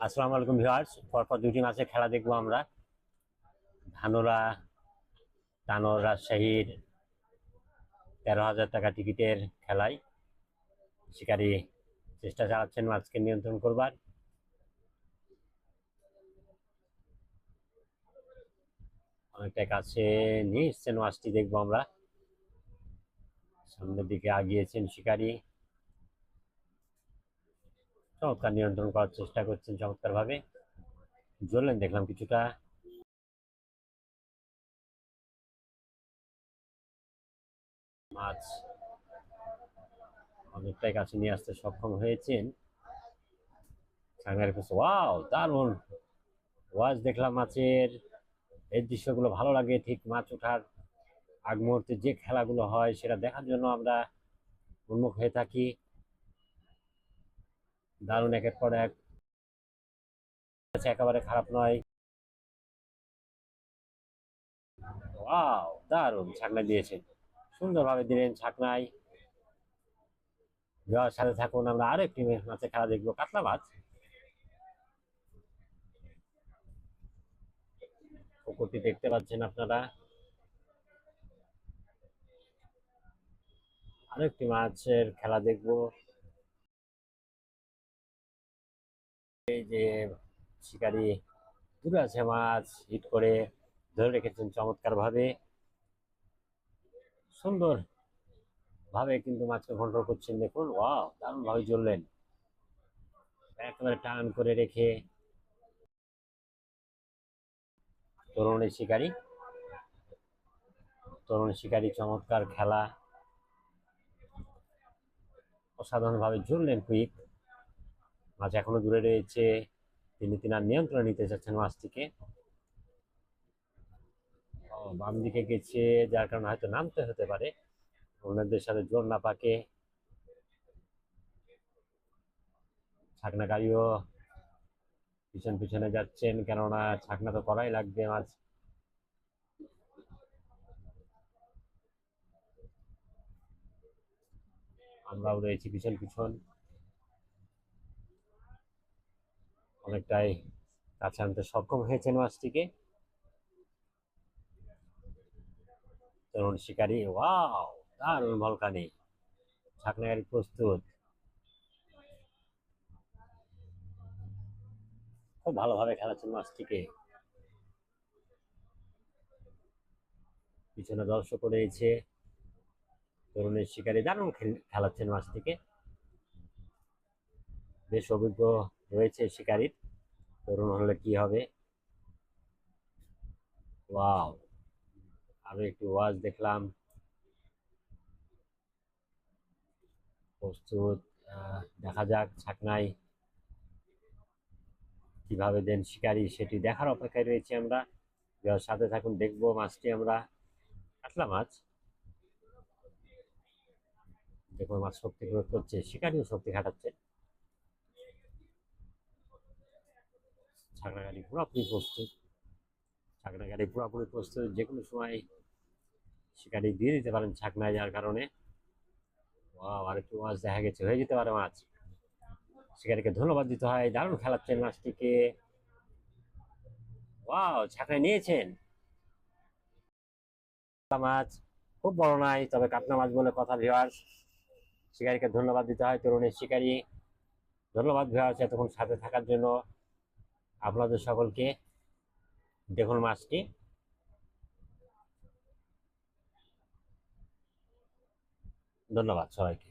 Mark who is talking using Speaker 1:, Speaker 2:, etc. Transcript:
Speaker 1: আসসালামু আলাইকুম ভিউয়ার্স। পরপর দুটি ম্যাচের খেলা দেখবো আমরা। ধানুরা তানোর রাজশাহীর 13,000 টাকা টিকিটের খেলায় শিকারী চেষ্টা চালাচ্ছেন মাছকে নিয়ন্ত্রণ করবার। অনেকটা কাছে নিয়ে এসছেন মাছটি, দেখবো আমরা। সামনের দিকে আগিয়েছেন শিকারী, চমৎকার নিয়ন্ত্রণ করার চেষ্টা করছেন চমৎকার ভাবে। জ্বললেন দেখলাম কিছুটা। মাছ অনেকটাই কাছে নিয়ে আসতে সক্ষম হয়েছেন। ওয়াও, দারুণ ওয়াজ দেখলাম মাছের। এই দৃশ্যগুলো ভালো লাগে, ঠিক মাছ ওঠার আগ মুহূর্তে যে খেলাগুলো হয় সেটা দেখার জন্য আমরা উন্মুখ হয়ে থাকি। দারুণ একের পর এক, একেবারে খারাপ নয়। ওয়াও, দারুণ ছাকনা দিয়েছেন, সুন্দরভাবে দিলেন ছাকনায়। যাওয়ার সাথে থাকুন, আমরা আরো একটি মাছের খেলা দেখবো, কাতলা মাছ। পুকুরটি দেখতে পাচ্ছেন আপনারা। আরো একটি মাছের খেলা দেখবো। এই যে শিকারী দূরে আছে, মাছ হিট করে ধরে রেখেছেন চমৎকার ভাবে, সুন্দর ভাবে কিন্তু মাছকে কন্ট্রোল করছেন। দেখুন, ওয়াও, দারুণ ভাবে জ্বললেন, একেবারে টান করে রেখে। তরুণের শিকারী, তরুণ শিকারী চমৎকার খেলা, অসাধারণ ভাবে জ্বললেন কুইক। মাছ এখনো দূরে রয়েছে, তিনি তিনার নিয়ন্ত্রণে নিতে চাচ্ছেন মাছটিকে। বাম দিকে গেছে, যার কারণে হয়তো নামতে হতে পারে, অন্যদের সাথে জোর না পাকে। ছাকনা গাড়িও পিছন পিছনে যাচ্ছেন, কেননা ছাকনা তো করাই লাগবে। মাছ আমরাও রয়েছি পিছন পিছন, অনেকটাই কাছে আনতে সক্ষম হয়েছেন মাছটিকে। তরুণ শিকারী, ওয়াও, দারুণ ভলকানি, ছাকনা গাড়ি প্রস্তুত। খুব ভালোভাবে খেলাচ্ছেন মাছটিকে। পিছনে দর্শক রয়েছে। তরুণের শিকারী দারুণ খেলাচ্ছেন মাছটিকে, বেশ অভিজ্ঞ রয়েছে শিকারীর। তরুণ হলে কি হবে। ওয়াও, আরো একটু ওয়াজ দেখলাম, প্রস্তুত। দেখা যাক ছাকনায় কিভাবে দেন শিকারী, সেটি দেখার অপেক্ষায় রয়েছি আমরা। সাথে থাকুন, দেখবো মাছটি আমরা। কাতলা মাছ, দেখুন মাছ শক্তি প্রয়োগ করছে, শিকারীও শক্তি খাটাচ্ছে। ছাকনা গাড়ি পুরোপুরি প্রস্তুত, ছাকনা গাড়ি পুরোপুরি প্রস্তুত, যে কোনো সময় শিকারী দিয়ে দিতে পারেন ছাকনায়, যার কারণে আর একটু মাছ দেখা গেছে, হয়ে যেতে পারে মাছ। শিকারীকে ধন্যবাদ দিতে হয়, দারুণ খেলাচ্ছেন মাছটিকে। ওয়াও, ছাকনায় নিয়েছেন মাছ, খুব বড় নাই, তবে কাতলা মাছ বলে কথা। ভিউয়ার্স, শিকারীকে ধন্যবাদ দিতে হয়, তরুণের শিকারী। ধন্যবাদ ভিউয়ার্স এতক্ষণ সাথে থাকার জন্য আপনাদের সকলকে। দেখুন মাছটি, ধন্যবাদ সবাইকে।